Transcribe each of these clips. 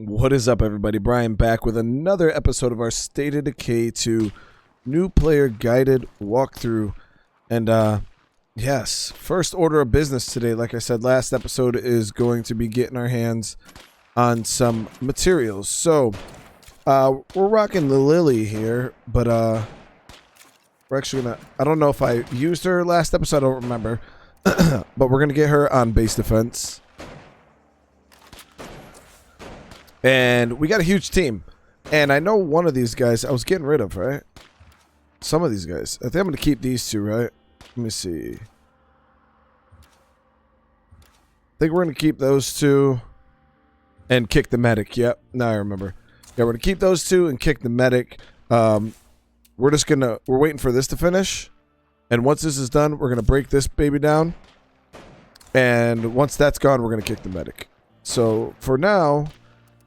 What is up, everybody? Brian back with another episode of our State of Decay 2 new player guided walkthrough. And yes, first order of business today, like I said last episode, is going to be getting our hands on some materials. So we're rocking the Lily here, but we're actually gonna, I don't know if I used her last episode, I don't remember. But we're gonna get her on base defense. And we got a huge team. And I know one of these guys I was getting rid of, right? Some of these guys. I think I'm going to keep these two, right? Let me see. I think we're going to keep those two and kick the medic. Yep, now I remember. Yeah, we're going to keep those two and kick the medic. We're just going to... We're waiting for this to finish. And once this is done, we're going to break this baby down. And once that's gone, we're going to kick the medic. So, for now...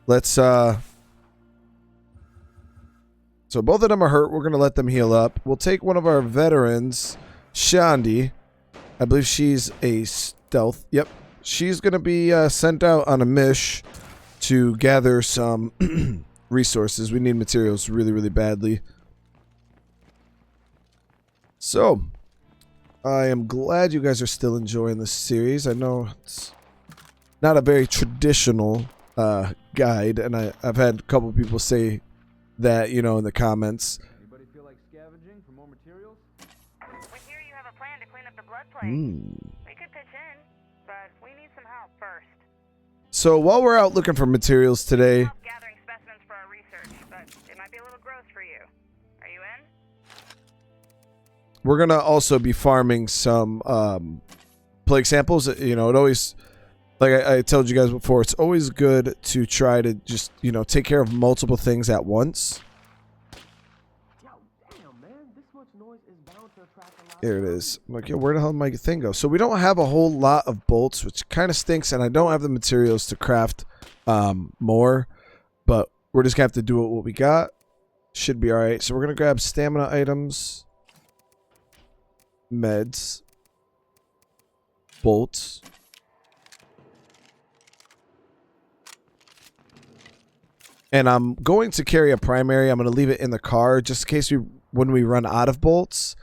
Let's, so both of them are hurt. We're going to let them heal up. We'll take one of our veterans, Shandi. I believe she's a stealth. Yep. She's going to be sent out on a mish to gather some resources. We need materials really, really badly. So, I am glad you guys are still enjoying this series. I know it's not a very traditional guide, and I've had a couple of people say that, you know, in the comments. Anybody feel like scavenging for more materials? We hear you have a plan to clean up the blood plague. We could pitch in, but we need some help first. So while we're out looking for materials today, Help gathering specimens for our research, but it might be a little gross for you. Are you in? we're gonna also be farming some plague samples. You know, it always, like I told you guys before, it's always good to try to just, you know, take care of multiple things at once. There it is. I'm like, yo, where the hell did my thing go? So we don't have a whole lot of bolts, which kind of stinks, and I don't have the materials to craft more, but we're just gonna have to do what we got. Should be alright. So we're gonna grab stamina items, meds, bolts. And I'm going to carry a primary. I'm going to leave it in the car just in case when we run out of bolts,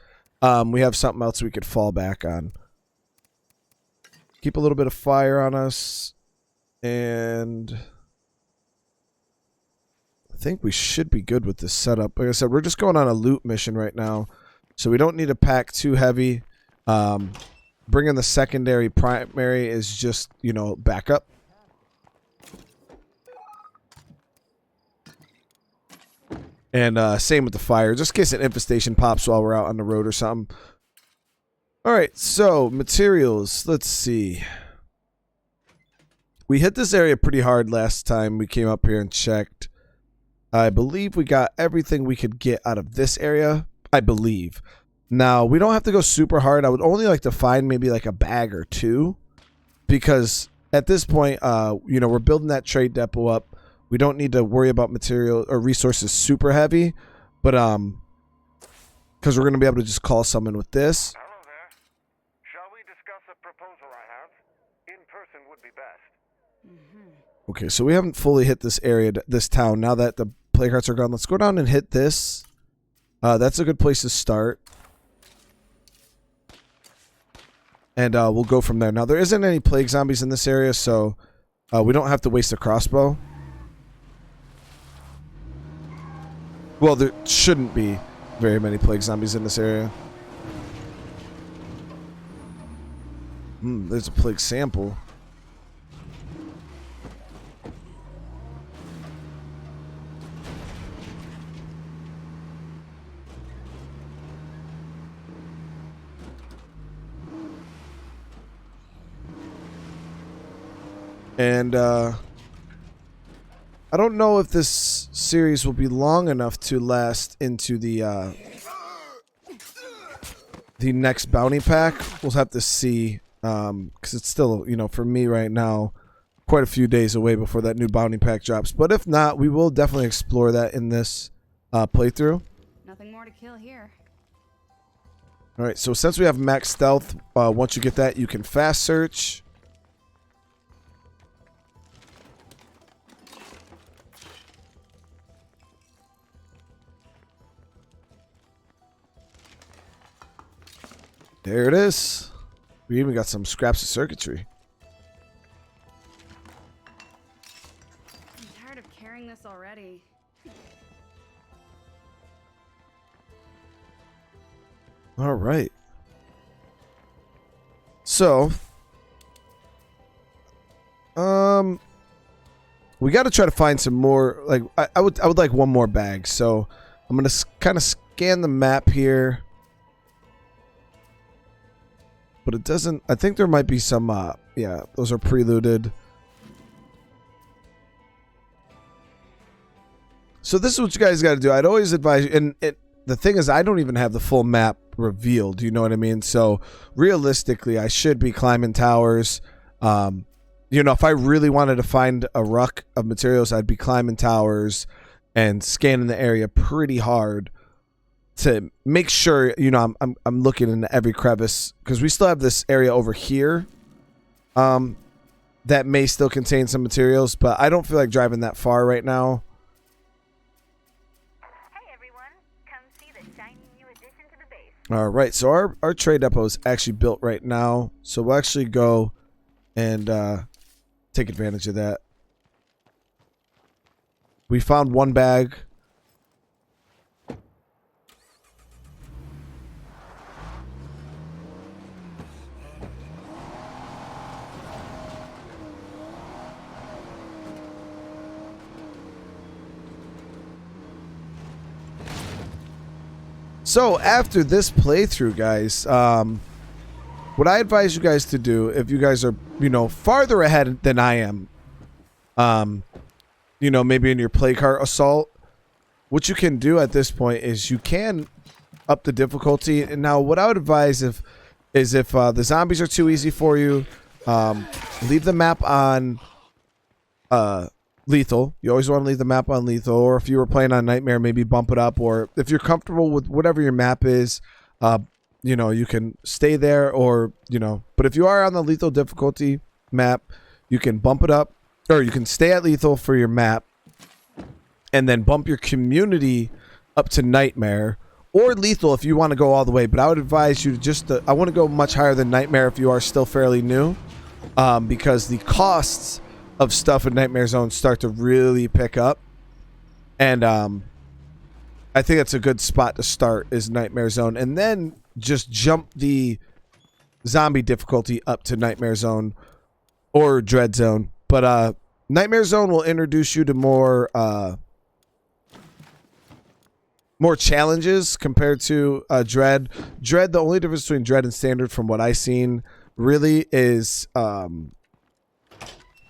we have something else we could fall back on. Keep a little bit of fire on us. And I think we should be good with this setup. Like I said, we're just going on a loot mission right now, so we don't need to pack too heavy. Bringing the secondary primary is just, you know, backup. And same with the fire, just in case an infestation pops while we're out on the road or something. Alright, so materials. Let's see. We hit this area pretty hard last time we came up here and checked. I believe we got everything we could get out of this area. I believe. Now, we don't have to go super hard. I would only like to find maybe like a bag or two. Because at this point, you know, we're building that trade depot up. We don't need to worry about material or resources super heavy, but because we're going to be able to just call someone with this. Hello there. Shall we discuss a proposal I have? In person would be best. Okay, so we haven't fully hit this area, this town. Now that the plague hearts are gone, let's go down and hit this. That's a good place to start. And we'll go from there. Now, there isn't any plague zombies in this area, so we don't have to waste a crossbow. Well, there shouldn't be very many plague zombies in this area. There's a plague sample. And, I don't know if this series will be long enough to last into the next bounty pack. We'll have to see, because it's still, you know, for me right now, quite a few days away before that new bounty pack drops. But if not, we will definitely explore that in this playthrough. Nothing more to kill here. All right, so since we have max stealth, once you get that, you can fast search. There it is. We even got some scraps of circuitry. I'm tired of carrying this already. All right. So, we got to try to find some more. Like, I would like one more bag. So, I'm gonna kind of scan the map here, but it doesn't. I think there might be some. Yeah, those are preluded. So this is what you guys got to do. I'd always advise you, and the thing is, I don't even have the full map revealed. You know what I mean? So realistically, I should be climbing towers. You know, if I really wanted to find a ruck of materials, I'd be climbing towers and scanning the area pretty hard to make sure, you know, I'm looking into every crevice, because we still have this area over here that may still contain some materials, but I don't feel like driving that far right now. All right, so our trade depot is actually built right now, so we'll actually go and take advantage of that. We found one bag. So after this playthrough, guys, what I advise you guys to do, if you guys are, you know, farther ahead than I am, you know, maybe in your play cart assault, what you can do at this point is you can up the difficulty. And now what I would advise is if the zombies are too easy for you, leave the map on lethal. You always want to leave the map on lethal, or if you were playing on nightmare, maybe bump it up, or if you're comfortable with whatever your map is, you know, you can stay there, or, you know, but if you are on the lethal difficulty map, you can bump it up, or you can stay at lethal for your map and then bump your community up to nightmare, or lethal if you want to go all the way. But I would advise you to just I want to go much higher than nightmare if you are still fairly new, because the costs of stuff in Nightmare Zone start to really pick up, and I think that's a good spot to start, is Nightmare Zone, and then just jump the zombie difficulty up to Nightmare Zone or Dread Zone. But Nightmare Zone will introduce you to more challenges compared to Dread. Dread, the only difference between Dread and Standard, from what I've seen, really is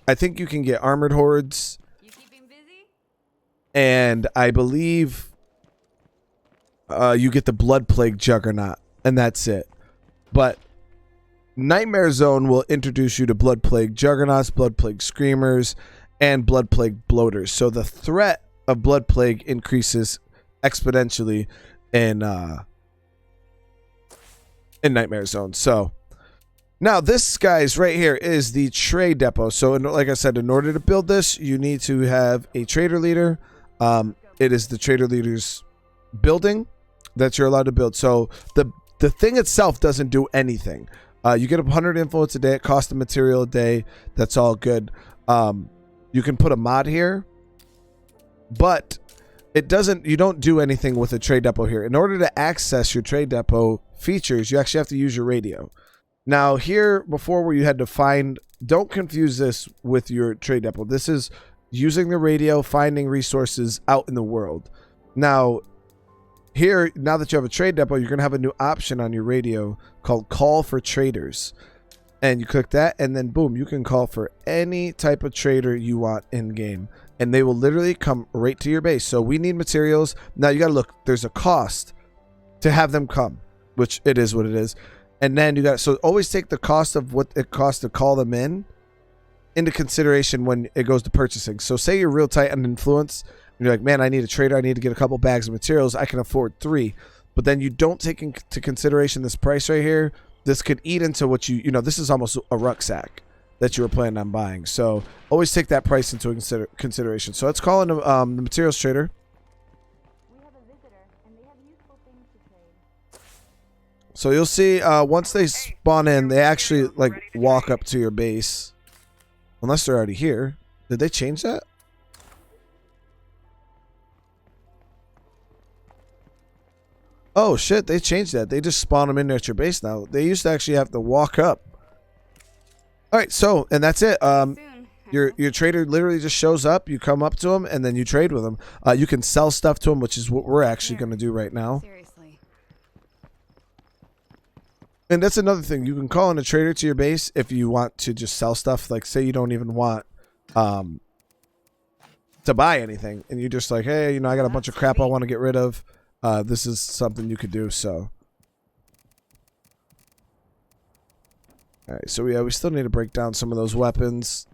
I think you can get armored hordes. You keeping busy? And I believe you get the Blood Plague Juggernaut, and that's it. But Nightmare Zone will introduce you to Blood Plague Juggernauts, Blood Plague Screamers, and Blood Plague Bloaters. So the threat of Blood Plague increases exponentially in Nightmare Zone. So now this, guys, right here is the trade depot. So like I said, in order to build this, you need to have a trader leader. It is the trader leader's building that you're allowed to build. So the thing itself doesn't do anything. You get 100 influence a day. It costs a material a day. That's all good. You can put a mod here, but it doesn't. You don't do anything with a trade depot here. In order to access your trade depot features, you actually have to use your radio. Now here, before, where you had to find, don't confuse this with your trade depot. This is using the radio, finding resources out in the world. Now here, now that you have a trade depot, you're going to have a new option on your radio called Call for Traders. And you click that, and then boom, you can call for any type of trader you want in game, and they will literally come right to your base. So we need materials. Now you got to look, there's a cost to have them come, which it is what it is. And then you got, so always take the cost of what it costs to call them into consideration when it goes to purchasing. So say you're real tight on influence, and you're like, man, I need a trader, I need to get a couple bags of materials, I can afford 3. But then you don't take into consideration this price right here. This could eat into what you know, this is almost a rucksack that you were planning on buying. So always take that price into consideration. So let's call in the materials trader. We have a visitor, and they have useful things to trade. So you'll see once they spawn in, they actually like walk up to your base. Unless they're already here. Did they change that? Oh shit, they changed that. They just spawn them in at your base now. They used to actually have to walk up. Alright, so, and that's it. Your trader literally just shows up, you come up to him, and then you trade with him. You can sell stuff to him, which is what we're actually going to do right now. Seriously. And that's another thing. You can call in a trader to your base if you want to just sell stuff. Like, say you don't even want to buy anything, and you're just like, hey, you know, I got a bunch of crap I want to get rid of. This is something you could do, so. Alright, so yeah, we still need to break down some of those weapons.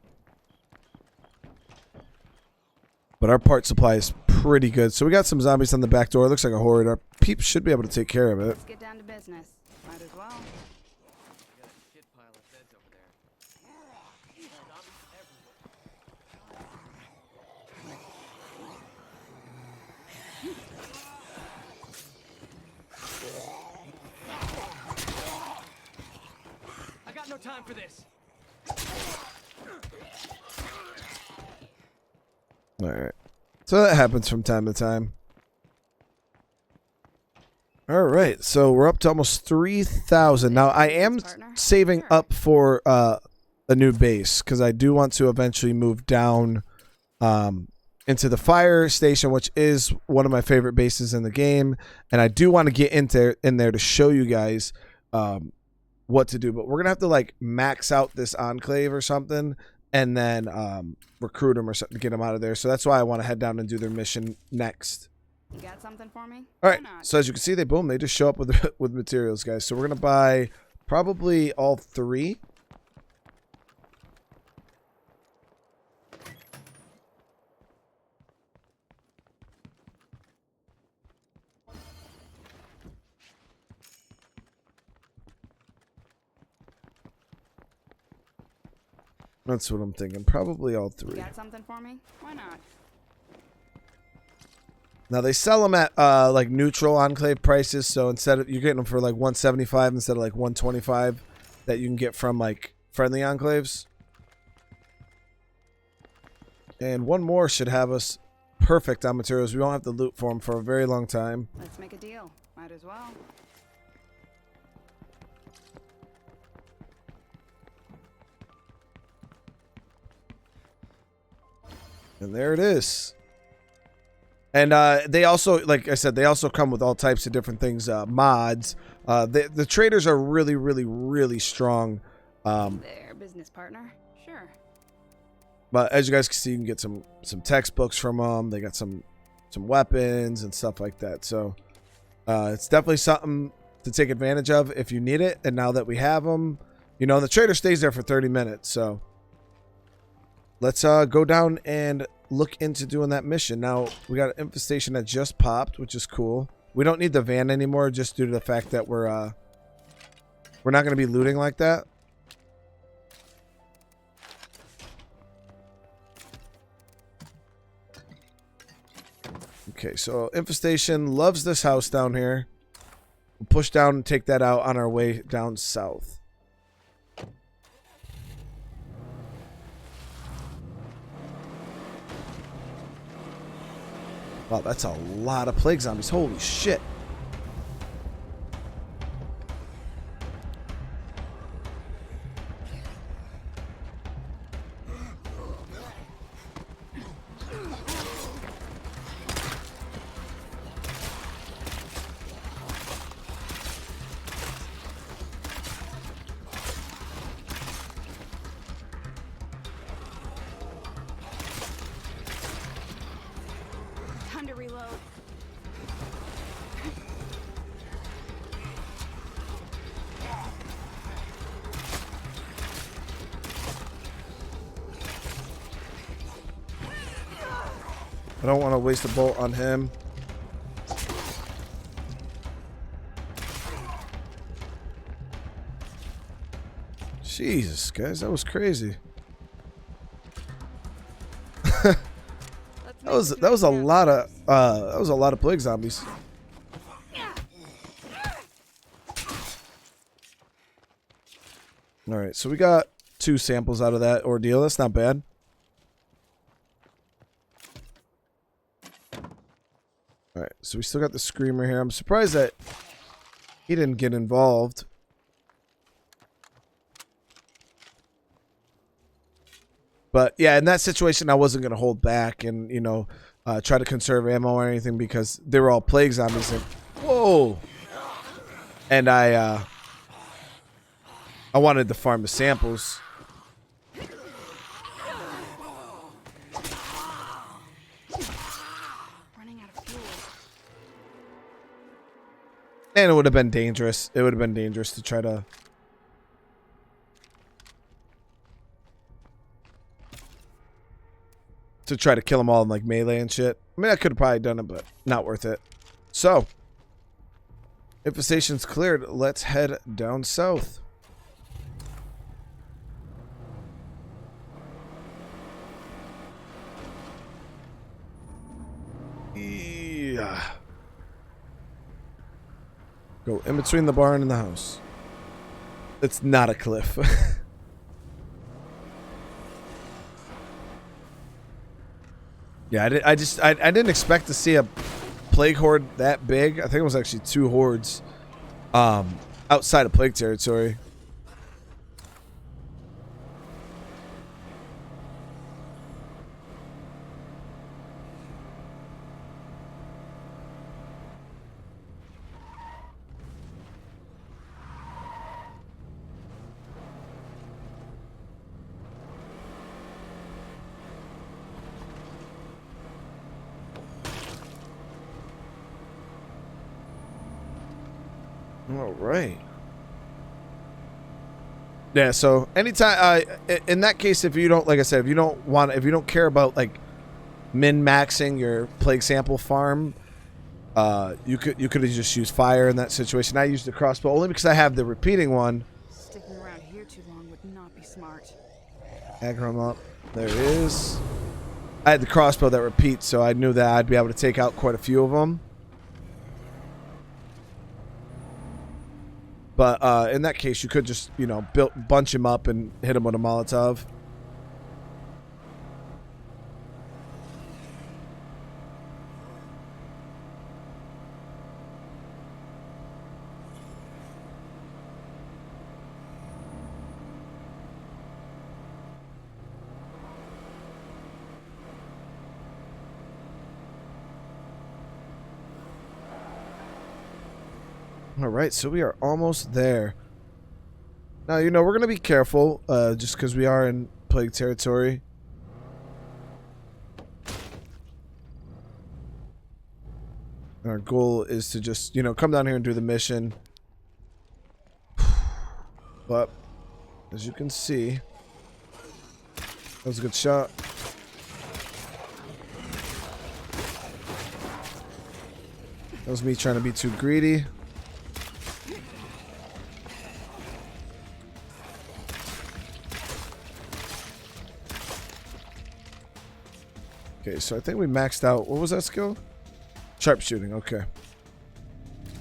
But our part supply is pretty good. So we got some zombies on the back door. It looks like a horde. Our peeps should be able to take care of it. Let's get down to business. Might as well. Got a shit pile of beds over there. I got no time for this. Alright. So that happens from time to time. Alright, so we're up to almost 3,000. Now, I am saving up for a new base, because I do want to eventually move down into the fire station, which is one of my favorite bases in the game. And I do want to get in there to show you guys what to do. But we're going to have to, like, max out this enclave or something, and then recruit them or something to get them out of there. So that's why I want to head down and do their mission next. You got something for me? All right. So as you can see, they just show up with with materials, guys. So we're gonna buy probably all 3. That's what I'm thinking. Probably all 3. You got something for me? Why not? Now they sell them at like neutral enclave prices, so instead of you're getting them for like 175 instead of like 125 that you can get from like friendly enclaves. And one more should have us perfect on materials. We won't have to loot for them for a very long time. Let's make a deal. Might as well. And there it is. And they also, like I said, they also come with all types of different things, mods. The traders are really, really, really strong. There, business partner. Sure. But as you guys can see, you can get some textbooks from them. They got some weapons and stuff like that. So it's definitely something to take advantage of if you need it. And now that we have them, you know, the trader stays there for 30 minutes. So let's go down and look into doing that mission. Now, we got an infestation that just popped, which is cool. We don't need the van anymore just due to the fact that we're not going to be looting like that. Okay, so infestation loves this house down here. We'll push down and take that out on our way down south. Wow, that's a lot of plague zombies. Holy shit. Time to reload. I don't want to waste a bolt on him. Jesus, guys, that was crazy. that was a lot of plague zombies. All right, so we got 2 samples out of that ordeal. That's not bad. All right, so we still got the screamer here. I'm surprised that he didn't get involved. But yeah, in that situation, I wasn't going to hold back and, you know, try to conserve ammo or anything because they were all plague zombies. And, whoa! And I wanted to farm the samples. Running out of fuel. And it would have been dangerous. It would have been dangerous to try to... kill them all in like melee and shit. I mean, I could have probably done it, but not worth it. So, infestation's cleared. Let's head down south. Yeah. Go in between the barn and the house. It's not a cliff. Yeah, I didn't expect to see a plague horde that big. I think it was actually 2 hordes outside of plague territory. All right. Yeah, so anytime in that case, if you don't, like I said, if you don't care about like min-maxing your plague sample farm, you could have just used fire in that situation. I used the crossbow only because I have the repeating one. Sticking around here too long would not be smart. Aggro him up. There it is. I had the crossbow that repeats, so I knew that I'd be able to take out quite a few of them. But in that case, you could just, you know, bunch him up and hit him with a Molotov. All right, so we are almost there. Now, you know, we're going to be careful just because we are in plague territory. Our goal is to just, you know, come down here and do the mission. But, as you can see, that was a good shot. That was me trying to be too greedy. Okay, so I think we maxed out. What was that skill? Sharpshooting, okay.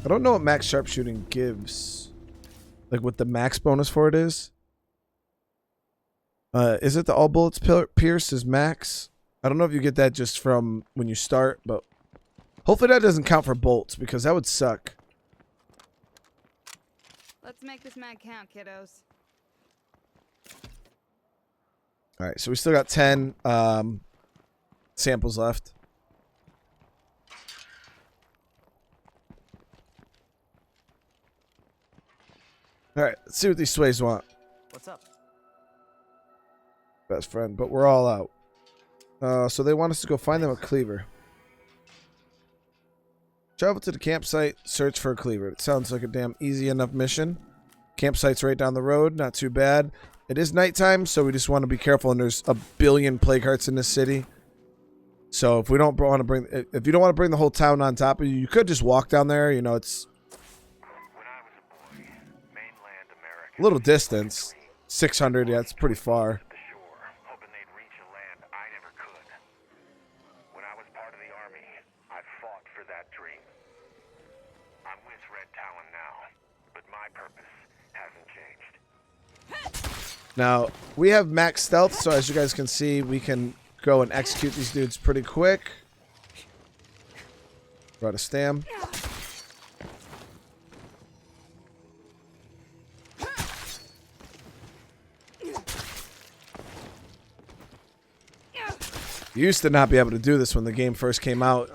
I don't know what max sharpshooting gives. Like what the max bonus for it is. Is it the all bullets pierce is max? I don't know if you get that just from when you start, but hopefully that doesn't count for bolts because that would suck. Let's make this mag count, kiddos. Alright, so we still got 10 samples left. Alright, let's see what these sways want. What's up? Best friend, but we're all out. So they want us to go find them a cleaver. Travel to the campsite, search for a cleaver. It sounds like a damn easy enough mission. Campsite's right down the road, not too bad. It is nighttime, so we just want to be careful, and there's a billion plague hearts in this city. So if we don't want to bring, if you don't want to bring the whole town on top of you, you could just walk down there. You know, it's When I was a boy, mainland America, a little distance, 600. Yeah, it's pretty far. the shore, hoping they'd reach a land I never could. When I was part of the army, I fought for that dream. I'm with Red Talon now, but my purpose hasn't changed. Now, we have max stealth, so as you guys can see, we can go and execute these dudes pretty quick. Brought a stam. You used to not be able to do this when the game first came out.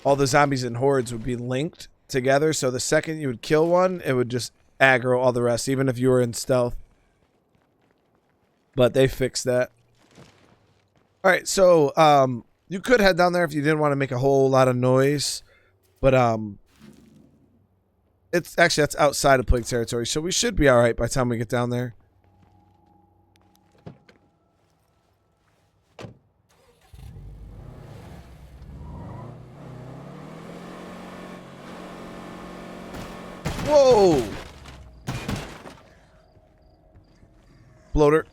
All the zombies and hordes would be linked together, so the second you would kill one, it would just aggro all the rest, even if you were in stealth. But they fixed that. Alright, so you could head down there if you didn't want to make a whole lot of noise. But it's actually, that's outside of plague territory, so we should be alright by the time we get down there. Whoa! Bloater.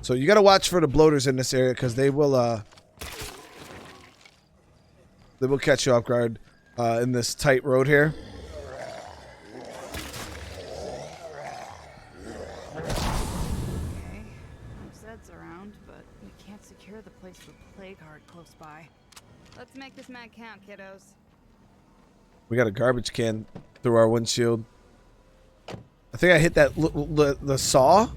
So you gotta watch for the bloaters in this area because they will catch you off guard in this tight road here. Okay. No Zeds around, but we can't secure the place with plague heart close by. Let's make this mag count, kiddos. We got a garbage can through our windshield. I think I hit that the saw.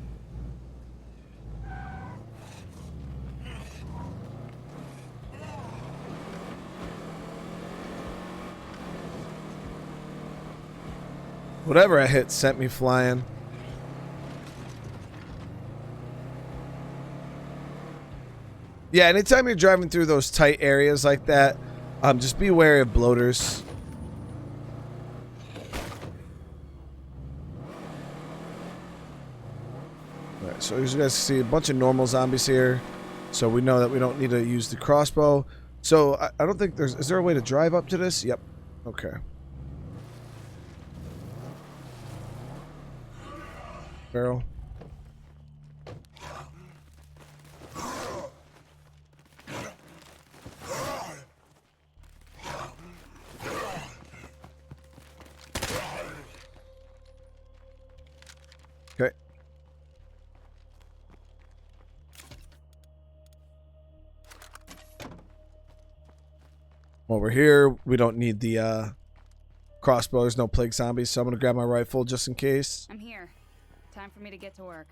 Whatever I hit sent me flying. Yeah, anytime you're driving through those tight areas like that, just be wary of bloaters. Alright, so as you guys see, a bunch of normal zombies here. So we know that we don't need to use the crossbow. So I don't think there's... Is there a way to drive up to this? Yep. Okay. Barrel. Okay. Over here, we don't need the crossbow. There's no plague zombies, so I'm gonna grab my rifle just in case. I'm here. Time for me to get to work.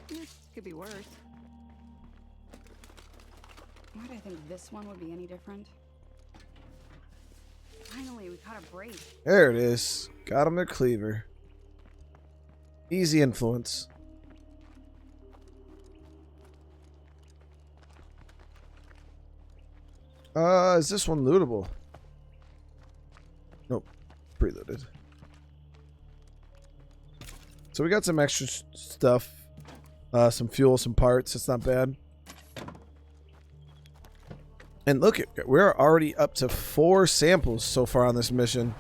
This could be worse. Why do I think this one would be any different? Finally, we caught a break. There it is. Got him their cleaver. Easy influence. Is this one lootable? Nope. Preloaded. So we got some extra stuff. Some fuel, some parts. It's not bad. And look, we're already up to 4 samples so far on this mission.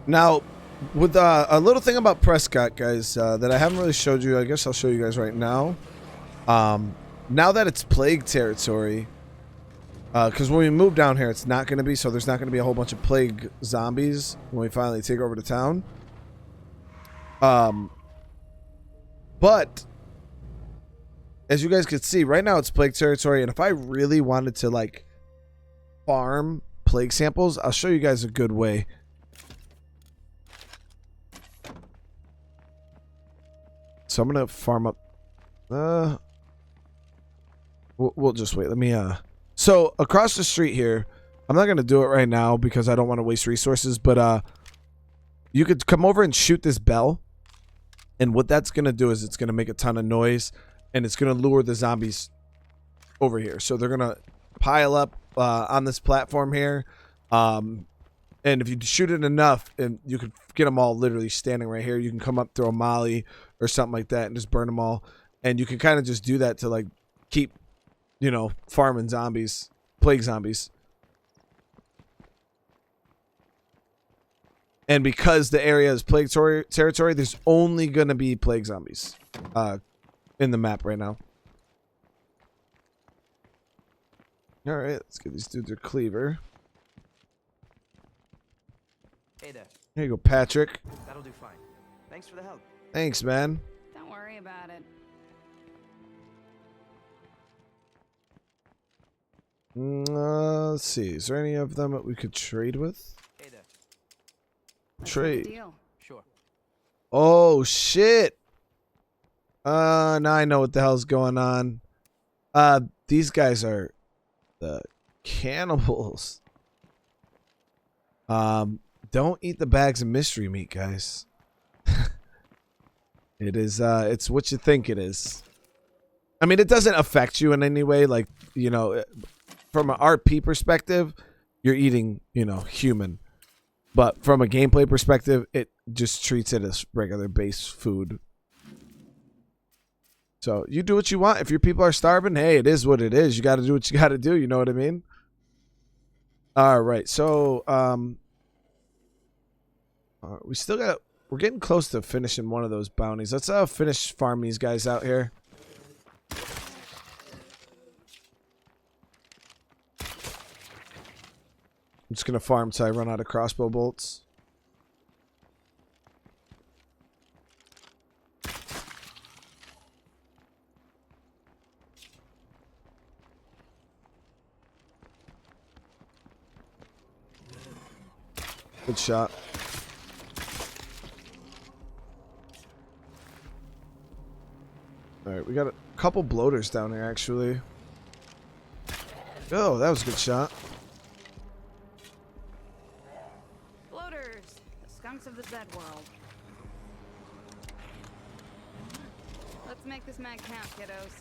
Now, with a little thing about Prescott, guys, that I haven't really showed you, I guess I'll show you guys right now. Now that it's plague territory, because when we move down here, it's not going to be, so there's not going to be a whole bunch of plague zombies when we finally take over the town. But, as you guys can see, right now it's plague territory, and if I really wanted to, like, farm plague samples, I'll show you guys a good way. So I'm gonna farm up. We'll just wait. Let me. So across the street here, I'm not gonna do it right now because I don't want to waste resources. But you could come over and shoot this bell, and what that's gonna do is it's gonna make a ton of noise, and it's gonna lure the zombies over here. So they're gonna pile up on this platform here, and if you shoot it enough, and you could get them all literally standing right here. You can come up, throw a molly or something like that, and just burn them all. And you can kind of just do that to like keep, you know, farming zombies, plague zombies. And because the area is plague territory, there's only going to be plague zombies in the map right now. All right, let's give these dudes their cleaver. Hey there. Here you go, Patrick. That'll do fine. Thanks for the help. Thanks, man. Don't worry about it. Let's see. Is there any of them that we could trade with? Hey there. Let's Trade. make a deal. Sure. Oh, shit. Now I know what the hell's going on. These guys are the cannibals. Don't eat the bags of mystery meat, guys. It is, it's what you think it is. I mean, it doesn't affect you in any way. Like, you know, from an RP perspective, you're eating, you know, human. But from a gameplay perspective, it just treats it as regular base food. So you do what you want. If your people are starving, hey, it is what it is. You got to do what you got to do. You know what I mean? All right. So, we still got, we're getting close to finishing one of those bounties. Let's finish farming these guys out here. I'm just going to farm till I run out of crossbow bolts. Good shot. Alright, we got a couple bloaters down here, actually. Oh, that was a good shot. Bloaters, the skunks of the Zed world. Let's make this mag count, kiddos.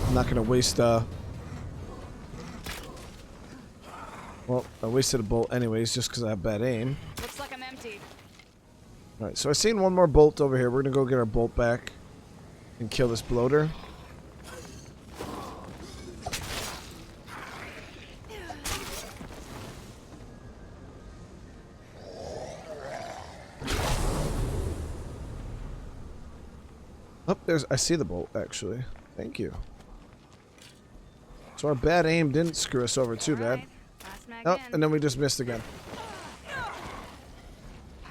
I'm not gonna waste well, I wasted a bolt anyways just because I have bad aim. Looks like I'm emptied. Alright, so I seen one more bolt over here. We're gonna go get our bolt back and kill this bloater. Oh, I see the bolt actually. Thank you. So our bad aim didn't screw us over too bad. Alright, last mag Oh, in. and then we just missed again.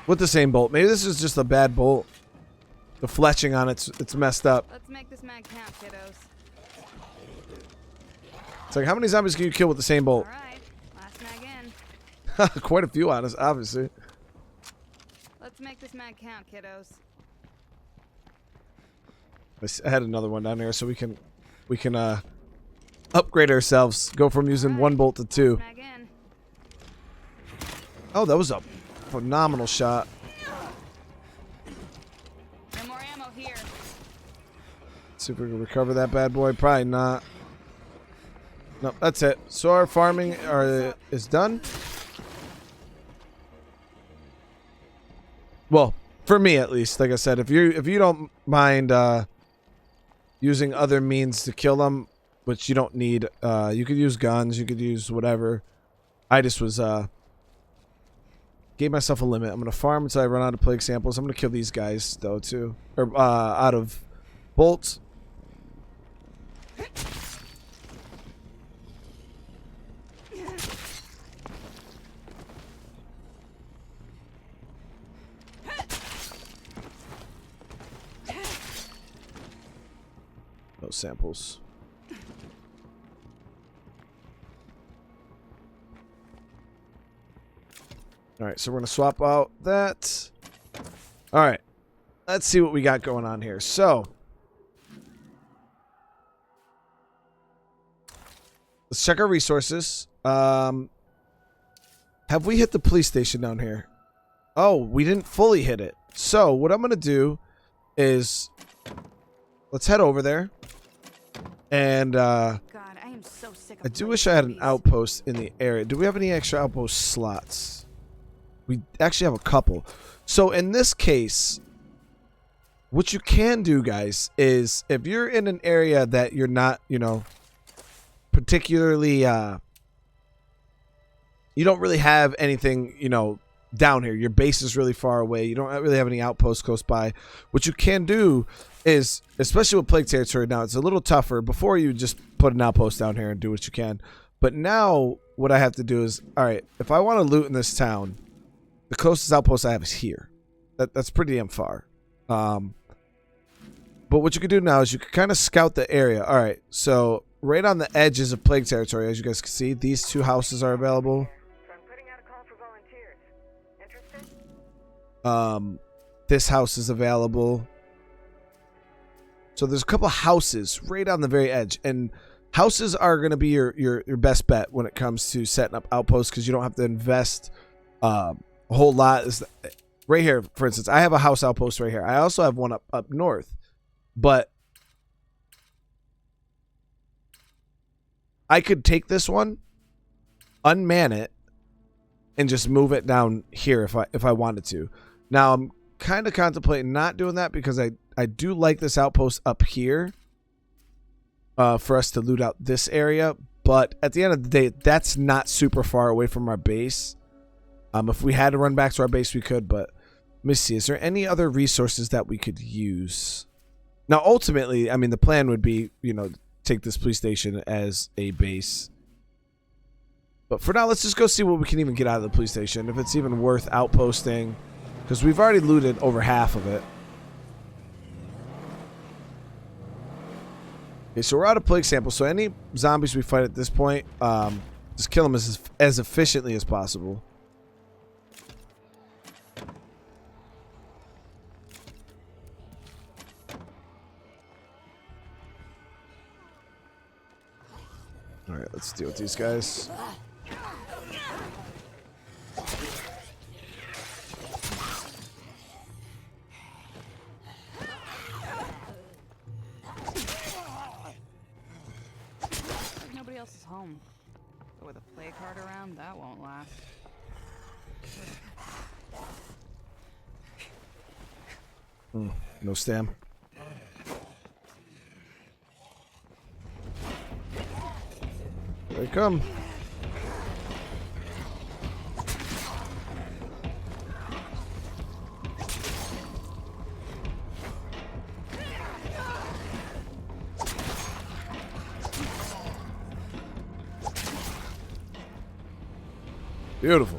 With the same bolt. Maybe this is just a bad bolt. The fletching on it's messed up. Let's make this mag count, kiddos. It's like, how many zombies can you kill with the same bolt? Alright, last mag in. Quite a few, honest, obviously. Let's make this mag count, kiddos. I had another one down here, so we can upgrade ourselves. Go from using one bolt to two. Mag in. Oh, that was a phenomenal shot. No more ammo here. See if we can recover that bad boy. Probably not. No, that's it. So our farming is done. Well, for me at least. Like I said, if you don't mind using other means to kill them, which you don't need, you could use guns, you could use whatever. I just was gave myself a limit. I'm gonna farm until I run out of plague samples. I'm gonna kill these guys though too, or out of bolts. Those samples. Alright, so we're going to swap out that. Alright. Let's see what we got going on here. So. Let's check our resources. Have we hit the police station down here? Oh, we didn't fully hit it. So, what I'm going to do is... let's head over there. And God, I am so sick of I do bloody wish I had an zombies. outpost in the area. Do we have any extra outpost slots? We actually have a couple. So in this case, what you can do, guys, is if you're in an area that you're not, you know, particularly, you don't really have anything, you know, down here. Your base is really far away. You don't really have any outposts close by. What you can do is, especially with Plague Territory now, it's a little tougher. Before you just put an outpost down here and do what you can. But now what I have to do is, all right, if I want to loot in this town, the closest outpost I have is here. That's pretty damn far. But what you can do now is you can kind of scout the area. All right, so right on the edges of Plague Territory, as you guys can see, these two houses are available. So I'm putting out a call for volunteers. Interested? This house is available. So there's a couple houses right on the very edge, and houses are going to be your best bet when it comes to setting up outposts because you don't have to invest a whole lot. Right here, for instance, I have a house outpost right here. I also have one up north, but I could take this one, unman it, and just move it down here if I wanted to. Now I'm kind of contemplating not doing that because I do like this outpost up here for us to loot out this area, but at the end of the day, that's not super far away from our base. If we had to run back to our base, we could, but let me see. Is there any other resources that we could use? Now, ultimately, I mean, the plan would be, you know, take this police station as a base. But for now, let's just go see what we can even get out of the police station, if it's even worth outposting, because we've already looted over half of it. Okay, so we're out of plague samples, so any zombies we fight at this point, just kill them as efficiently as possible. Alright, let's deal with these guys. Nobody else is home. But with a plague heart around, that won't last. No stam. Here they come. Beautiful.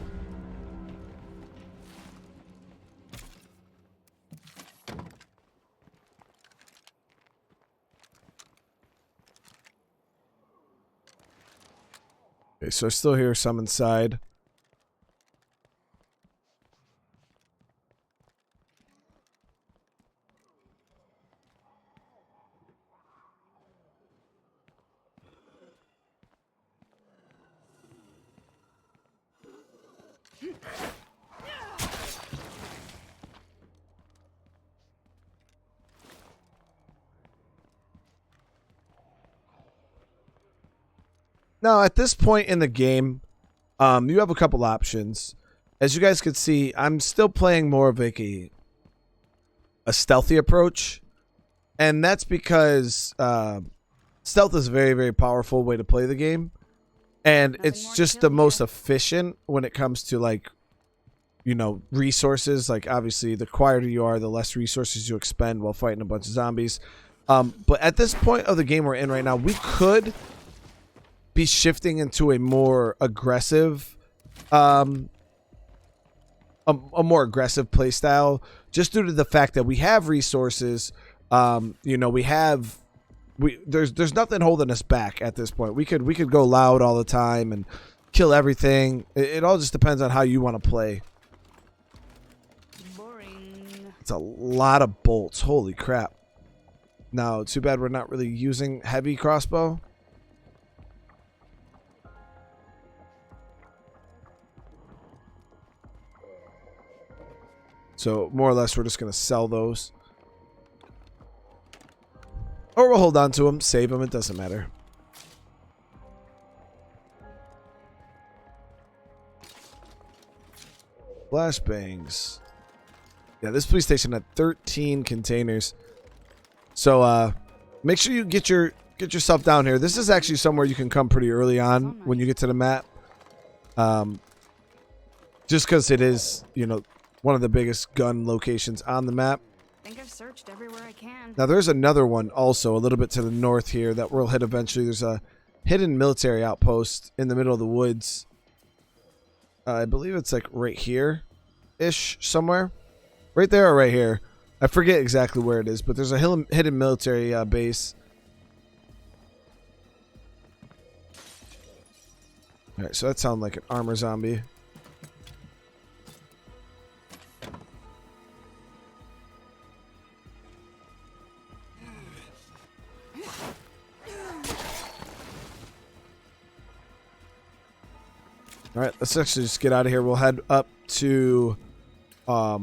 Okay, so I still hear some inside. Now, at this point in the game, you have a couple options. As you guys can see, I'm still playing more of like a stealthy approach. And that's because stealth is a very, very powerful way to play the game. And Nothing it's more just to the kill most here. efficient when it comes to, like, you know, resources. Like, obviously, the quieter you are, the less resources you expend while fighting a bunch of zombies. But at this point of the game we're in right now, we could be shifting into a more aggressive a more aggressive play style, just due to the fact that we have resources. You know, there's nothing holding us back at this point. We could go loud all the time and kill everything. It all just depends on how you want to play. Boring. It's a lot of bolts. Holy crap. Now, too bad we're not really using heavy crossbow. So, more or less, we're just going to sell those. Or we'll hold on to them, save them, it doesn't matter. Flashbangs. Yeah, this police station had 13 containers. So make sure you get yourself down here. This is actually somewhere you can come pretty early on when you get to the map. Just because it is, you know, one of the biggest gun locations on the map. I think I've searched everywhere I can. Now there's another one also a little bit to the north here that we'll hit eventually. There's a hidden military outpost in the middle of the woods. I believe it's like right here-ish somewhere. Right there or right here. I forget exactly where it is, but there's a hidden military base. Alright, so that sounds like an armor zombie. Alright, let's actually just get out of here. We'll head up to our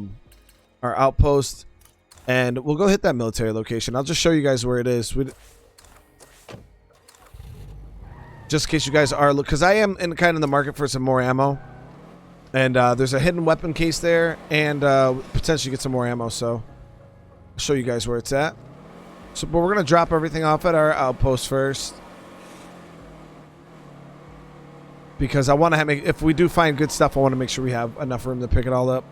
outpost, and we'll go hit that military location. I'll just show you guys where it is. Just in case you guys are, because I am in kind of the market for some more ammo. And there's a hidden weapon case there, and potentially get some more ammo, so I'll show you guys where it's at. So, but we're going to drop everything off at our outpost first. Because I want to make, if we do find good stuff, I want to make sure we have enough room to pick it all up.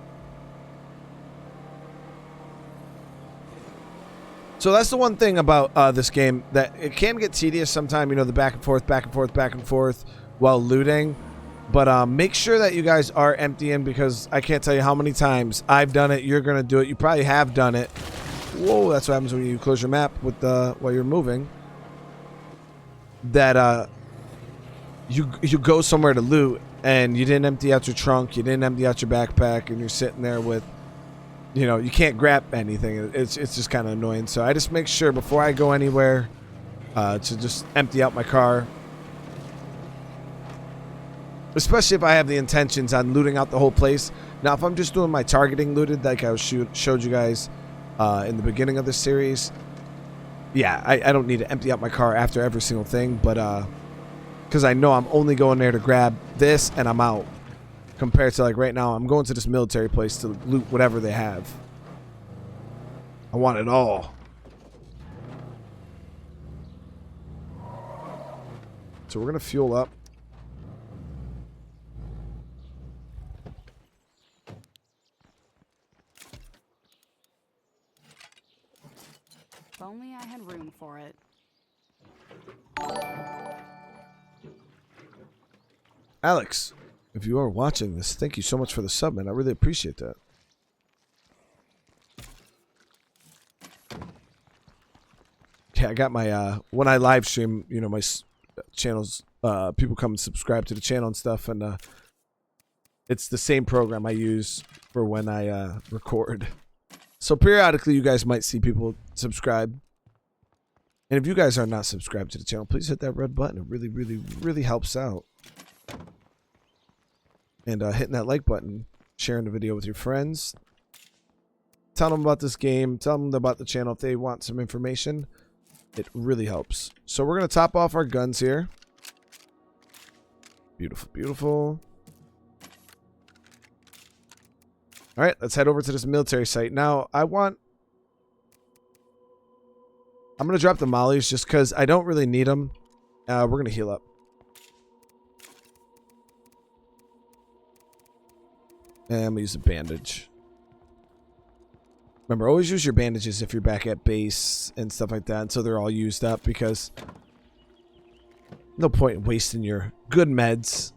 So that's the one thing about this game, that it can get tedious sometimes, you know, the back and forth while looting. But make sure that you guys are emptying, because I can't tell you how many times I've done it. You're going to do it. You probably have done it. Whoa, that's what happens when you close your map with while you're moving. That you go somewhere to loot and you didn't empty out your trunk, you didn't empty out your backpack, and you're sitting there with, you know, you can't grab anything. It's just kind of annoying. So I just make sure before I go anywhere to just empty out my car. Especially if I have the intentions on looting out the whole place. Now, if I'm just doing my targeting looted, like I showed you guys in the beginning of this series, yeah, I don't need to empty out my car after every single thing, but because I know I'm only going there to grab this and I'm out. Compared to like right now, I'm going to this military place to loot whatever they have. I want it all. So we're going to fuel up. If only I had room for it. Alex, if you are watching this, thank you so much for the sub, man. I really appreciate that. Yeah, I got my, when I live stream, you know, my channels, people come and subscribe to the channel and stuff, and it's the same program I use for when I record. So periodically, you guys might see people subscribe. And if you guys are not subscribed to the channel, please hit that red button. It really, really, really helps out. And hitting that like button, sharing the video with your friends. Tell them about this game. Tell them about the channel if they want some information. It really helps. So we're going to top off our guns here. Beautiful, beautiful. All right, let's head over to this military site. Now, I'm going to drop the mollies just because I don't really need them. We're going to heal up. And I'm going to use a bandage. Remember, always use your bandages if you're back at base and stuff like that until they're all used up, because no point in wasting your good meds.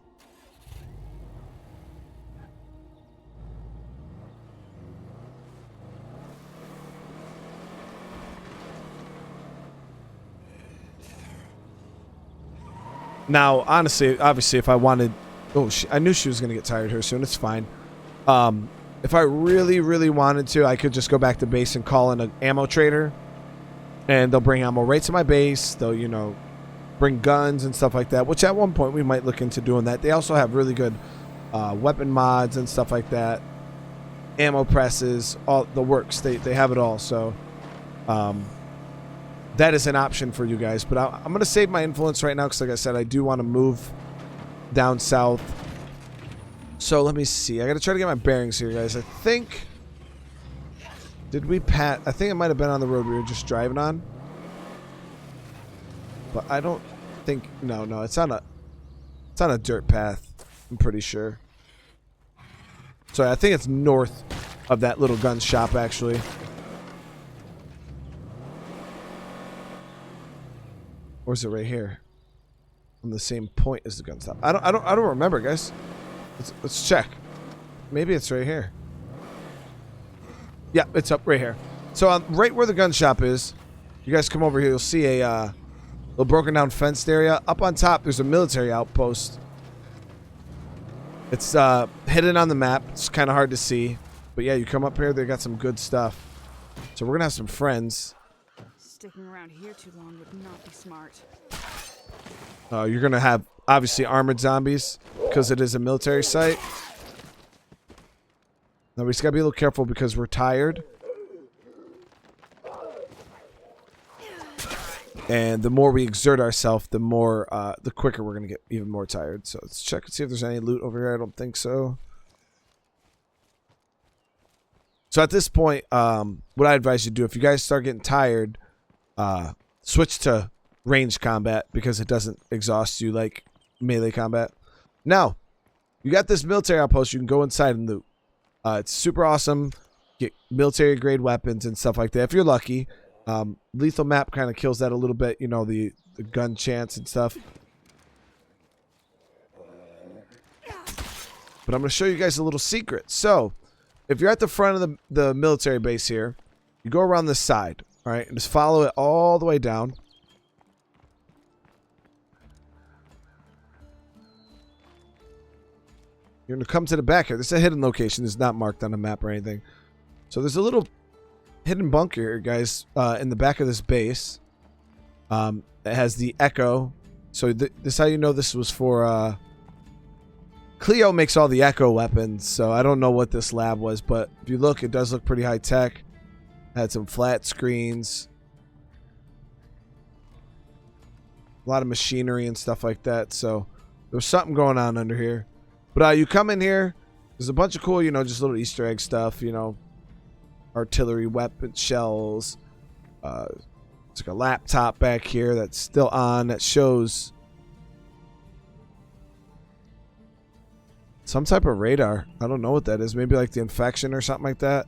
Now, honestly, obviously, if I wanted... Oh, I knew she was going to get tired here soon. It's fine. If I really, really wanted to, I could just go back to base and call in an ammo trader. And they'll bring ammo right to my base. They'll, you know, bring guns and stuff like that. Which at one point, we might look into doing that. They also have really good weapon mods and stuff like that. Ammo presses, all the works. They have it all. So, that is an option for you guys. But I'm going to save my influence right now because, like I said, I do want to move down south. So let me see. I got to try to get my bearings here, guys. I think... Did we pat... I think it might have been on the road we were just driving on. But I don't think... No, it's on a... It's on a dirt path. I'm pretty sure. So I think it's north of that little gun shop, actually. Or is it right here? On the same point as the gun stop. I don't remember, guys. Let's check. Maybe it's right here. Yeah, it's up right here. So right where the gun shop is, you guys come over here, you'll see a little broken down fenced area. Up on top, there's a military outpost. It's hidden on the map. It's kind of hard to see. But yeah, you come up here, they got some good stuff. So we're going to have some friends. Sticking around here too long would not be smart. You're going to have, obviously, armored zombies because it is a military site. Now, we just got to be a little careful because we're tired. And the more we exert ourselves, the more, the quicker we're going to get even more tired. So let's check and see if there's any loot over here. I don't think so. So at this point, what I advise you to do, if you guys start getting tired, switch to range combat because it doesn't exhaust you like melee combat. Now, you got this military outpost. You can go inside and loot. It's super awesome. Get military grade weapons and stuff like that if you're lucky. Lethal map kind of kills that a little bit, you know, the gun chance and stuff. But I'm going to show you guys a little secret. So, if you're at the front of the military base here, you go around this side, all right, and just follow it all the way down. You're going to come to the back here. This is a hidden location. It's not marked on the map or anything. So there's a little hidden bunker here, guys, in the back of this base. It has the echo. So this is how you know this was for... Cleo makes all the echo weapons, so I don't know what this lab was, but if you look, it does look pretty high-tech. Had some flat screens. A lot of machinery and stuff like that, so there's something going on under here. But you come in here, there's a bunch of cool, you know, just little Easter egg stuff, you know, artillery weapon shells. It's like a laptop back here that's still on that shows some type of radar. I don't know what that is. Maybe like the infection or something like that.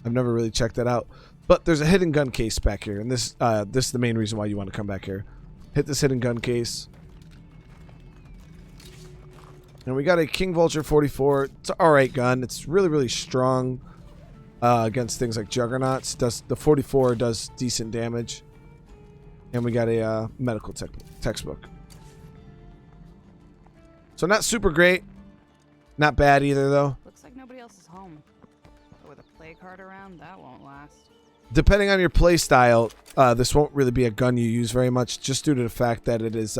I've never really checked that out. But there's a hidden gun case back here, and this is the main reason why you want to come back here. Hit this hidden gun case. And we got a King Vulture 44. It's an alright gun. It's really, really strong against things like Juggernauts. The 44 does decent damage. And we got a medical textbook. So not super great. Not bad either, though. Looks like nobody else is home. But with a play card around, that won't last. Depending on your play style, this won't really be a gun you use very much, just due to the fact that it is,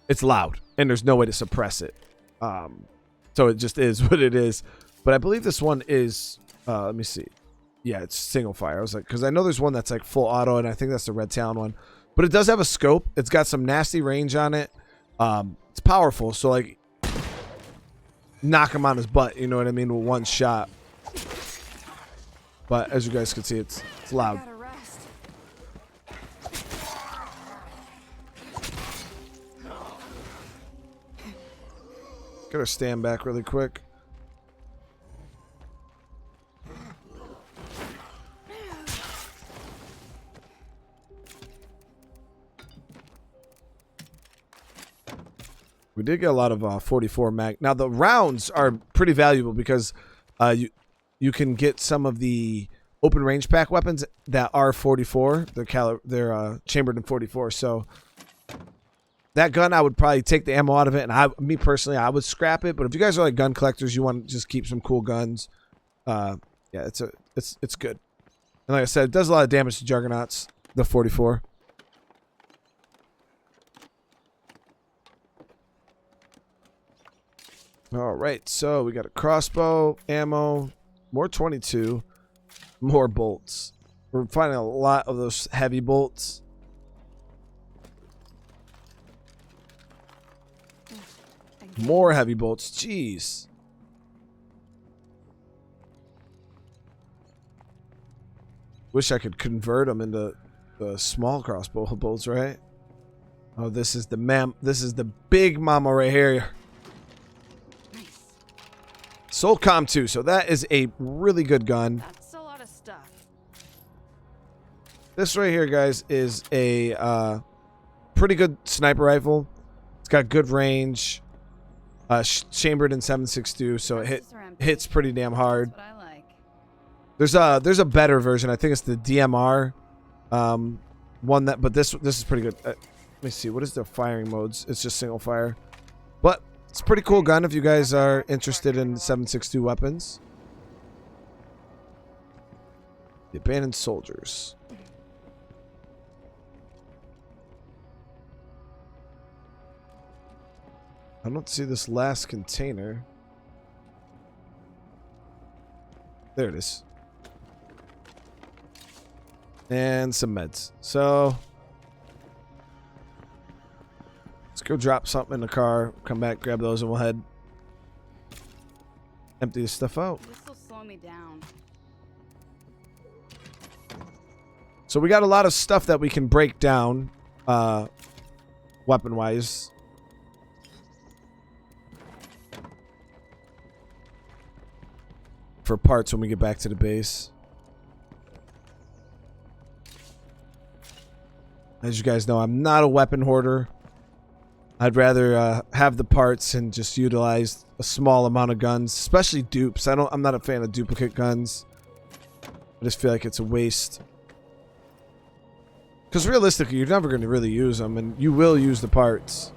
it's loud, and there's no way to suppress it. So it just is what it is. But I believe this one is, let me see. Yeah, it's single fire. I was like, because I know there's one that's like full auto, and I think that's the Red Talon one. But it does have a scope. It's got some nasty range on it. It's powerful, so like, knock him on his butt, you know what I mean, with one shot. But as you guys can see, it's loud. Gotta stand back really quick. We did get a lot of 44 mag. Now the rounds are pretty valuable because you can get some of the open range pack weapons that are 44. They're chambered in 44. So that gun, I would probably take the ammo out of it, and me personally, I would scrap it. But if you guys are like gun collectors, you want to just keep some cool guns. Yeah, it's good. And like I said, it does a lot of damage to Juggernauts. The 44. All right, so we got a crossbow, ammo, more 22, more bolts. We're finding a lot of those heavy bolts. More heavy bolts. Jeez. Wish I could convert them into the small crossbow bolts, right? Oh, this is the big mama right here. Nice. Solcom 2. So that is a really good gun. That's a lot of stuff. This right here, guys, is a pretty good sniper rifle. It's got good range. Chambered in 7.62, so it hits pretty damn hard. That's what I like. There's a better version. I think it's the DMR one that, but this is pretty good. Let me see. What is the firing modes? It's just single fire, but it's a pretty cool gun if you guys are interested in 7.62 weapons. The Abandoned Soldiers. I don't see this last container. There it is. And some meds. So let's go drop something in the car. Come back, grab those, and we'll head. Empty this stuff out. This will slow me down. So we got a lot of stuff that we can break down, weapon-wise. For parts when we get back to the base. As you guys know, I'm not a weapon hoarder. I'd rather have the parts and just utilize a small amount of guns, especially dupes. I'm not a fan of duplicate guns. I just feel like it's a waste. Because realistically, you're never going to really use them, and you will use the parts.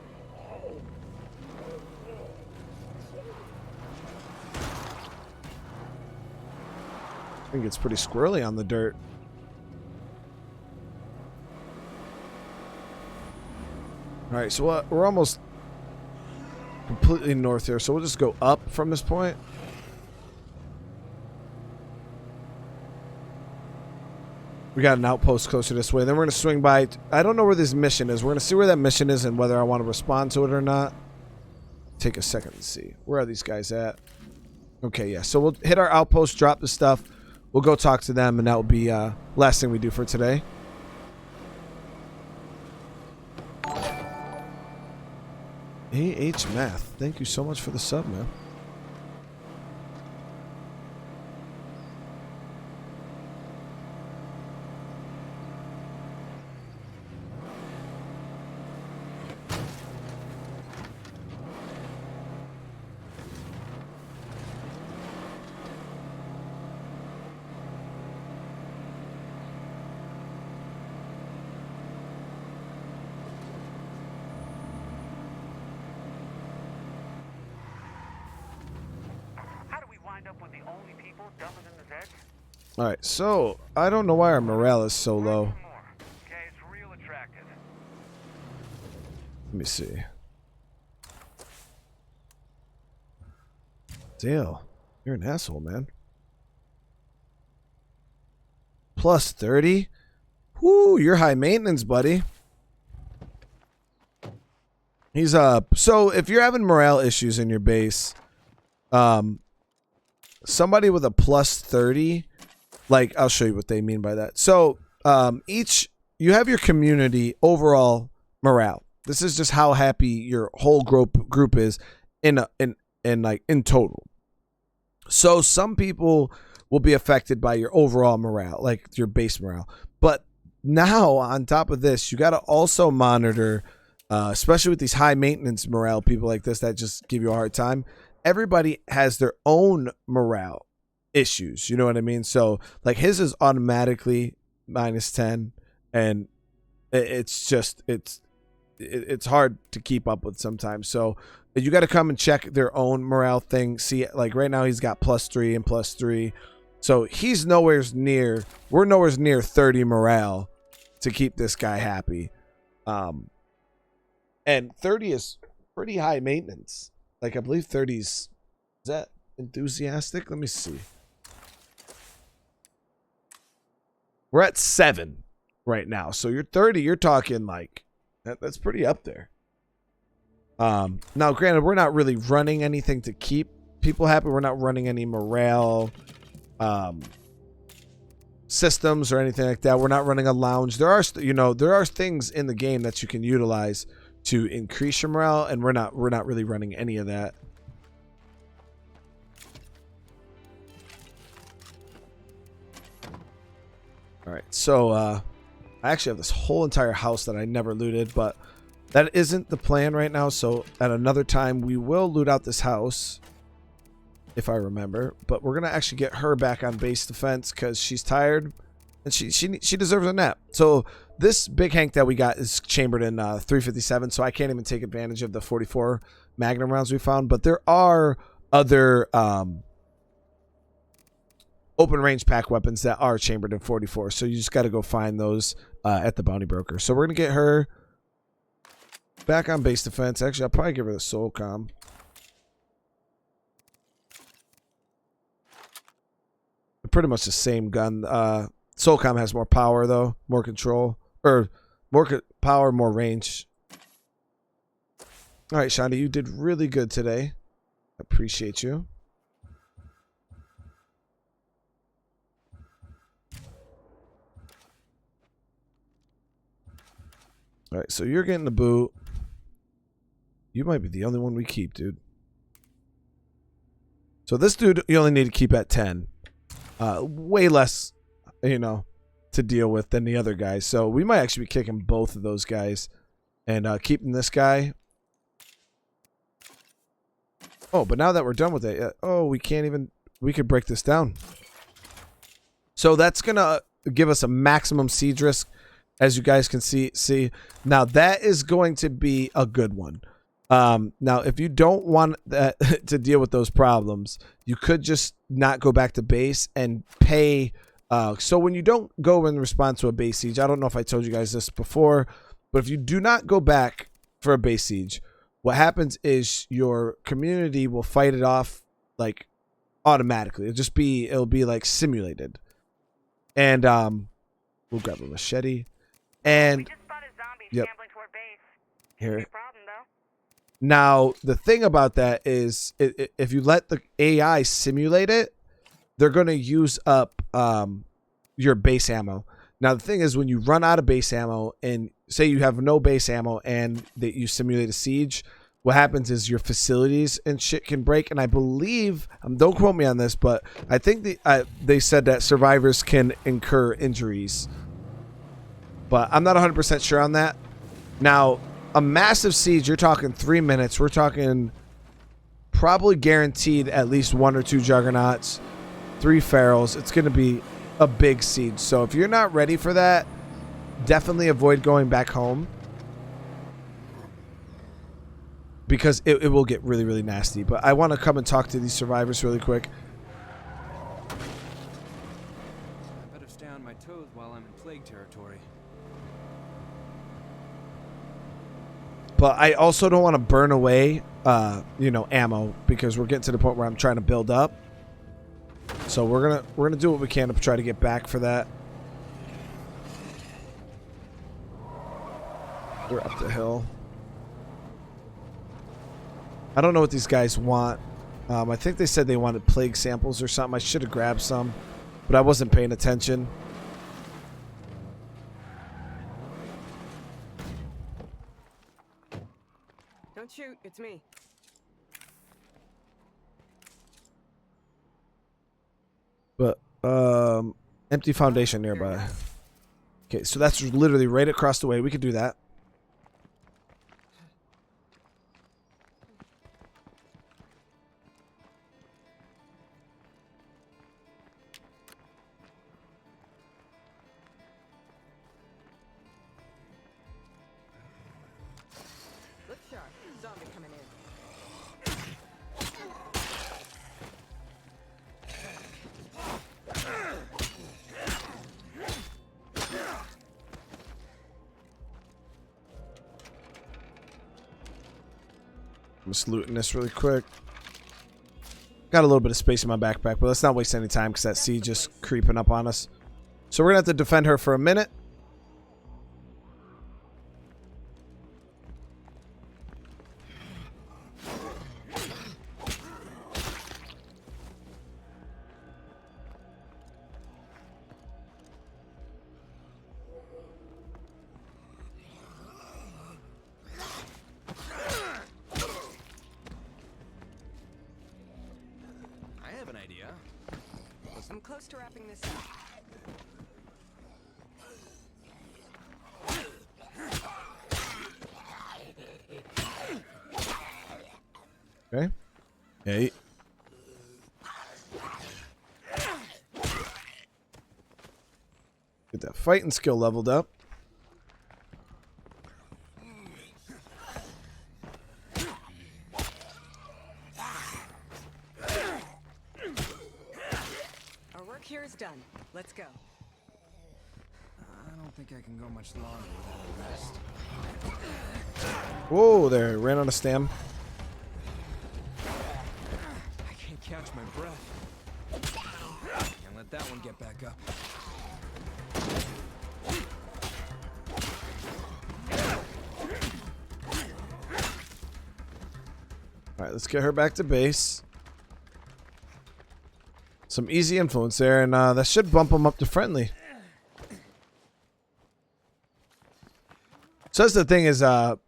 I think it's pretty squirrely on the dirt. Alright, so we're almost completely north here, so we'll just go up from this point. We got an outpost closer this way. Then we're going to swing by. I don't know where this mission is. We're going to see where that mission is and whether I want to respond to it or not. Take a second to see. Where are these guys at? Okay, yeah. So we'll hit our outpost, drop the stuff. We'll go talk to them, and that will be last thing we do for today. AH Math. Thank you so much for the sub, man. Alright, so I don't know why our morale is so low. Okay, it's real attractive. Let me see. Dale, you're an asshole, man. Plus 30? Whoo, you're high maintenance, buddy. He's so if you're having morale issues in your base, somebody with a plus 30, like, I'll show you what they mean by that. So, you have your community overall morale. This is just how happy your whole group is in total. So some people will be affected by your overall morale, like your base morale. But now on top of this, you got to also monitor, especially with these high maintenance morale people like this that just give you a hard time. Everybody has their own morale issues, you know what I mean? So like his is automatically minus 10, and it's hard to keep up with sometimes. So you got to come and check their own morale thing. See, like right now he's got plus 3 and plus 3, so we're nowhere near 30 morale to keep this guy happy. And 30 is pretty high maintenance. Like I believe 30's, is that enthusiastic? Let me see. We're at 7 right now. So you're 30. You're talking like that's pretty up there. Now, granted, we're not really running anything to keep people happy. We're not running any morale systems or anything like that. We're not running a lounge. There are, there are things in the game that you can utilize to increase your morale, and we're not really running any of that. All right, so I actually have this whole entire house that I never looted, but that isn't the plan right now. So at another time, we will loot out this house, if I remember. But we're gonna actually get her back on base defense because she's tired and she deserves a nap. So this big Hank that we got is chambered in 357, so I can't even take advantage of the 44 Magnum rounds we found. But there are other open range pack weapons that are chambered in 44, so you just got to go find those at the bounty broker. So we're gonna get her back on base defense. Actually, I'll probably give her the soul comm. Pretty much the same gun. Soul comm has more power though, more control, or more power, more range. All right, Shonda, you did really good today. Appreciate you. All right, so you're getting the boot. You might be the only one we keep, dude. So this dude, you only need to keep at 10. Way less, to deal with than the other guys. So we might actually be kicking both of those guys and keeping this guy. Oh, but now that we're done with it, we can't even, we could break this down. So that's going to give us a maximum siege risk, as you guys can see. Now that is going to be a good one. Now, if you don't want that to deal with those problems, you could just not go back to base and pay. So when you don't go in response to a base siege, I don't know if I told you guys this before, but if you do not go back for a base siege, what happens is your community will fight it off like automatically. It'll be like simulated. And we'll grab a machete. And We just spotted zombies yep. shambling toward base. Here. No problem though. Now, the thing about that is if you let the AI simulate it, they're going to use up your base ammo. Now, the thing is, when you run out of base ammo and say you have no base ammo and that you simulate a siege, what happens is your facilities and shit can break. And I believe, don't quote me on this, but I think they said that survivors can incur injuries. But I'm not 100% sure on that. Now, a massive siege, you're talking 3 minutes. We're talking probably guaranteed at least 1 or 2 juggernauts, 3 ferals. It's going to be a big siege. So if you're not ready for that, definitely avoid going back home, because it will get really, really nasty. But I want to come and talk to these survivors really quick. I better stay on my toes while I'm in plague territory. But I also don't want to burn away, ammo, because we're getting to the point where I'm trying to build up. So we're gonna do what we can to try to get back for that. We're up the hill. I don't know what these guys want. I think they said they wanted plague samples or something. I should have grabbed some, but I wasn't paying attention. Don't shoot, it's me. But empty foundation nearby. Okay, so that's literally right across the way. We could do that. Look sharp. Zombie coming in. I'm just looting this really quick. Got a little bit of space in my backpack, but let's not waste any time because that siege is creeping up on us. So we're gonna have to defend her for a minute. I have an idea. I'm close to wrapping this up. Okay. Hey. Get that fighting skill leveled up. Our work here is done. Let's go. I don't think I can go much longer without a rest. Whoa there, ran on a stem. I can't catch my breath. Can't let that one get back up. Alright, let's get her back to base. Some easy influence there, and that should bump him up to friendly. So that's the thing is, on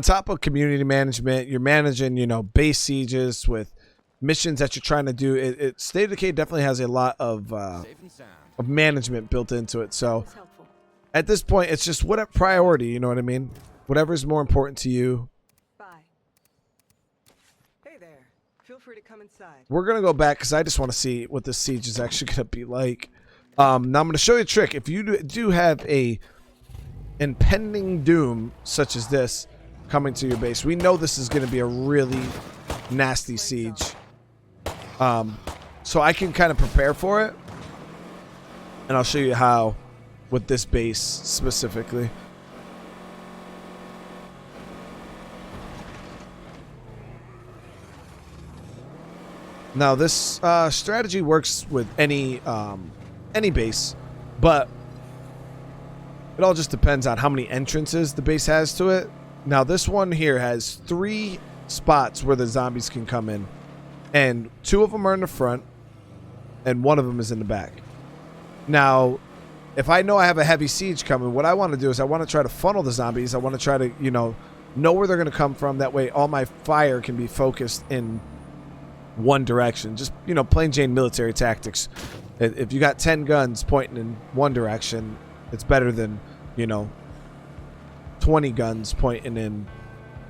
top of community management, you're managing, you know, base sieges with missions that you're trying to do. State of Decay definitely has a lot of Safe and sound. management built into it. So It's helpful. at this point, it's just what a priority, you know what I mean? Whatever's more important to you. Bye. Hey there. Feel free to come inside. We're going to go back because I just want to see what this siege is actually going to be like. Now I'm going to show you a trick. If you do have a impending doom such as this coming to your base, we know this is going to be a really nasty siege. So I can kind of prepare for it. And I'll show you how with this base specifically. Now this strategy works with any base, but it all just depends on how many entrances the base has to it. Now this one here has 3 spots where the zombies can come in, and 2 of them are in the front and 1 of them is in the back. Now if I know I have a heavy siege coming, what I want to do is I want to try to funnel the zombies. I want to try to, you know where they're going to come from. That way all my fire can be focused in one direction. Just, plain Jane military tactics. If you got 10 guns pointing in one direction, it's better than, 20 guns pointing in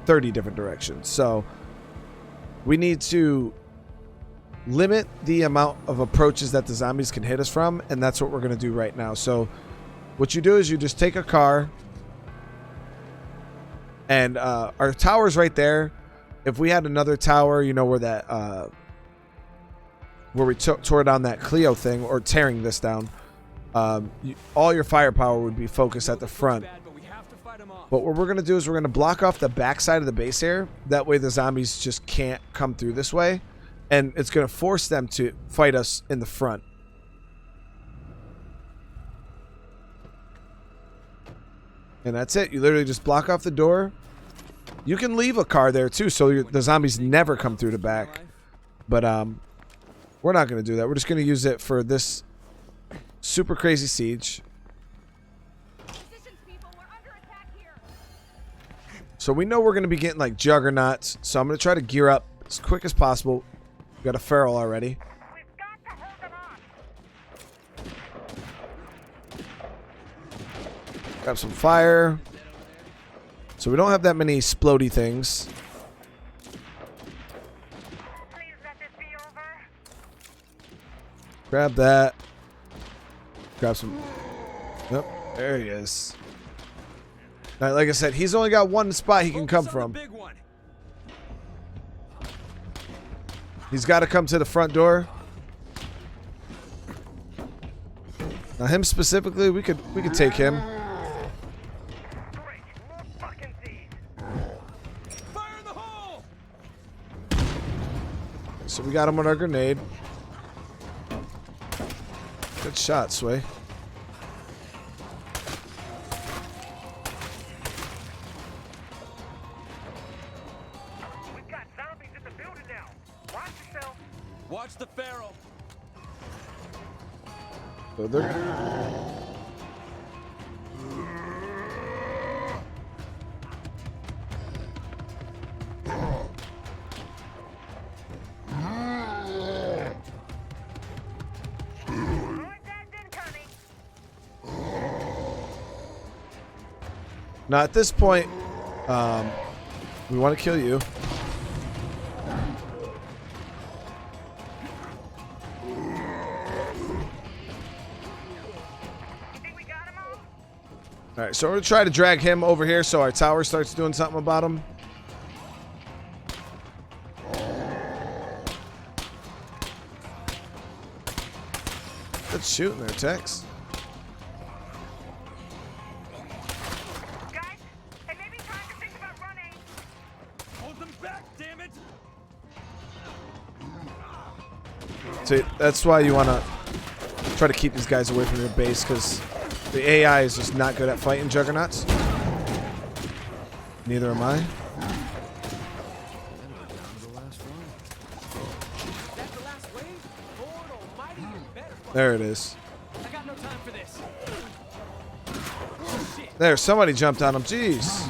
30 different directions. So we need to limit the amount of approaches that the zombies can hit us from, and that's what we're going to do right now. So what you do is you just take a car, and our tower's right there. If we had another tower, where that where we tore down that Clio thing, or tearing this down, all your firepower would be focused at the front. But what we're going to do is we're going to block off the back side of the base here. That way the zombies just can't come through this way. And it's going to force them to fight us in the front. And that's it. You literally just block off the door. You can leave a car there too, so the zombies never come through the back. But we're not going to do that. We're just going to use it for this super crazy siege. So we know we're going to be getting like juggernauts. So I'm going to try to gear up as quick as possible. We got a feral already. We've got to hold them off. Grab some fire. So we don't have that many splody things. Please let this be over. Grab that. Grab some. Yep, there he is. Now, like I said, he's only got one spot he can come from. He's got to come to the front door. Now, him specifically, we could take him. Great. More fucking thieves. Fire in the hole! So we got him with our grenade. Good shot, Sway. Watch the feral. So they're... Now at this point, we want to kill you. All right, so we're gonna try to drag him over here so our tower starts doing something about him. Let's shoot in there, Tex. Guys, it may be time to think about running. Hold them back, damn it! See, that's why you want to try to keep these guys away from your base, because the AI is just not good at fighting juggernauts. Neither am I. There it is. I got no time for this. There, somebody jumped on him. Jeez.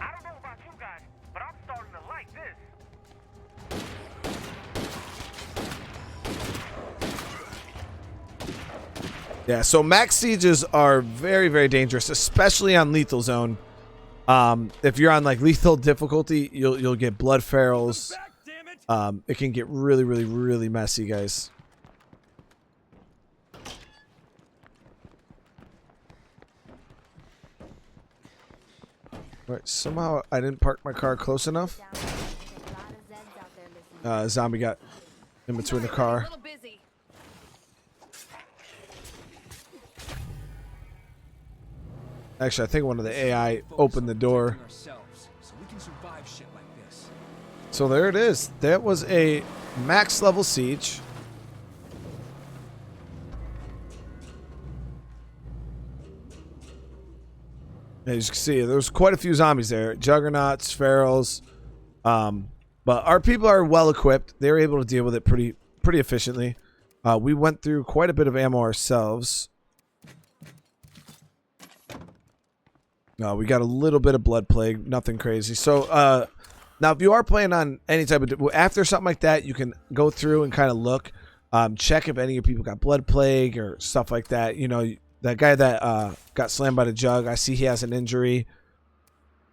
I don't know about you guys, but I'm starting to like this. Yeah, so max sieges are very, very dangerous, especially on lethal zone. If you're on like lethal difficulty, you'll get blood ferals. Back, damn it! It can get really, really, really messy, guys. Right, somehow I didn't park my car close enough. Zombie got in between the A car. little busy. Actually, I think one of the AI opened the door. Ourselves, so we can survive shit like this. So there it is. That was a max level siege. As you can see, there was quite a few zombies there. Juggernauts, ferals. But our people are well equipped. They were able to deal with it pretty efficiently. We went through quite a bit of ammo ourselves. We got a little bit of blood plague, nothing crazy. So now if you are playing on any type of, after something like that, you can go through and kind of look, check if any of your people got blood plague or stuff like that. You know, that guy that got slammed by the jug, I see he has an injury.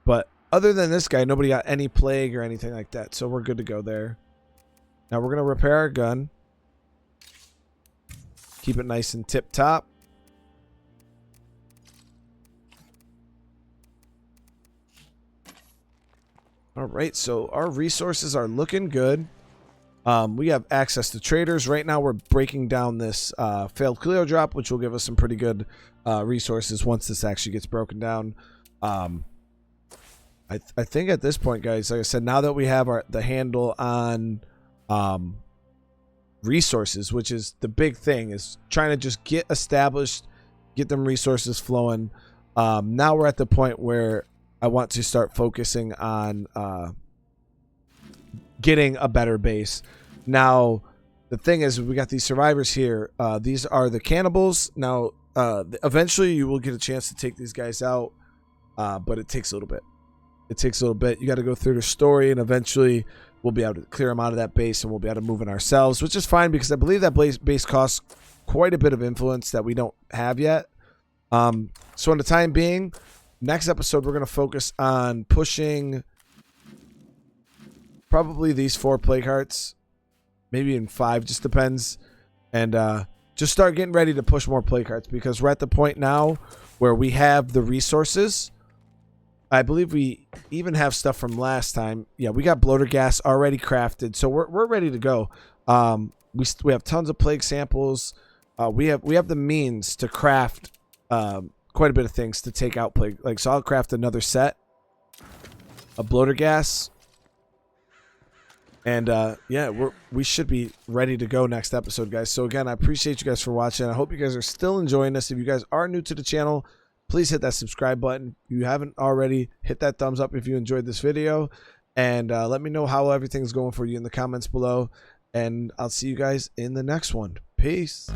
But other than this guy, nobody got any plague or anything like that. So we're good to go there. Now we're going to repair our gun. Keep it nice and tip top. All right, so our resources are looking good. We have access to traders. Right now we're breaking down this failed Clio drop, which will give us some pretty good resources once this actually gets broken down. I think at this point, guys, like I said, now that we have the handle on resources, which is the big thing, is trying to just get established, get them resources flowing. Now we're at the point where I want to start focusing on getting a better base. Now, the thing is, we got these survivors here. These are the cannibals. Now, eventually you will get a chance to take these guys out, but it takes a little bit. It takes a little bit. You got to go through the story, and eventually we'll be able to clear them out of that base, and we'll be able to move in ourselves, which is fine because I believe that base costs quite a bit of influence that we don't have yet. So in the time being, next episode, we're going to focus on pushing probably these 4 plague hearts, maybe in 5, just depends. And just start getting ready to push more plague hearts because we're at the point now where we have the resources. I believe we even have stuff from last time. Yeah, we got bloater gas already crafted, so we're ready to go. We have tons of plague samples. We have the means to craft quite a bit of things to take out plague. Like, so I'll craft another set of bloater gas. And yeah, we should be ready to go next episode, guys. So again, I appreciate you guys for watching. I hope you guys are still enjoying this. If you guys are new to the channel, please hit that subscribe button. If you haven't already, hit that thumbs up if you enjoyed this video. And let me know how everything's going for you in the comments below. And I'll see you guys in the next one. Peace.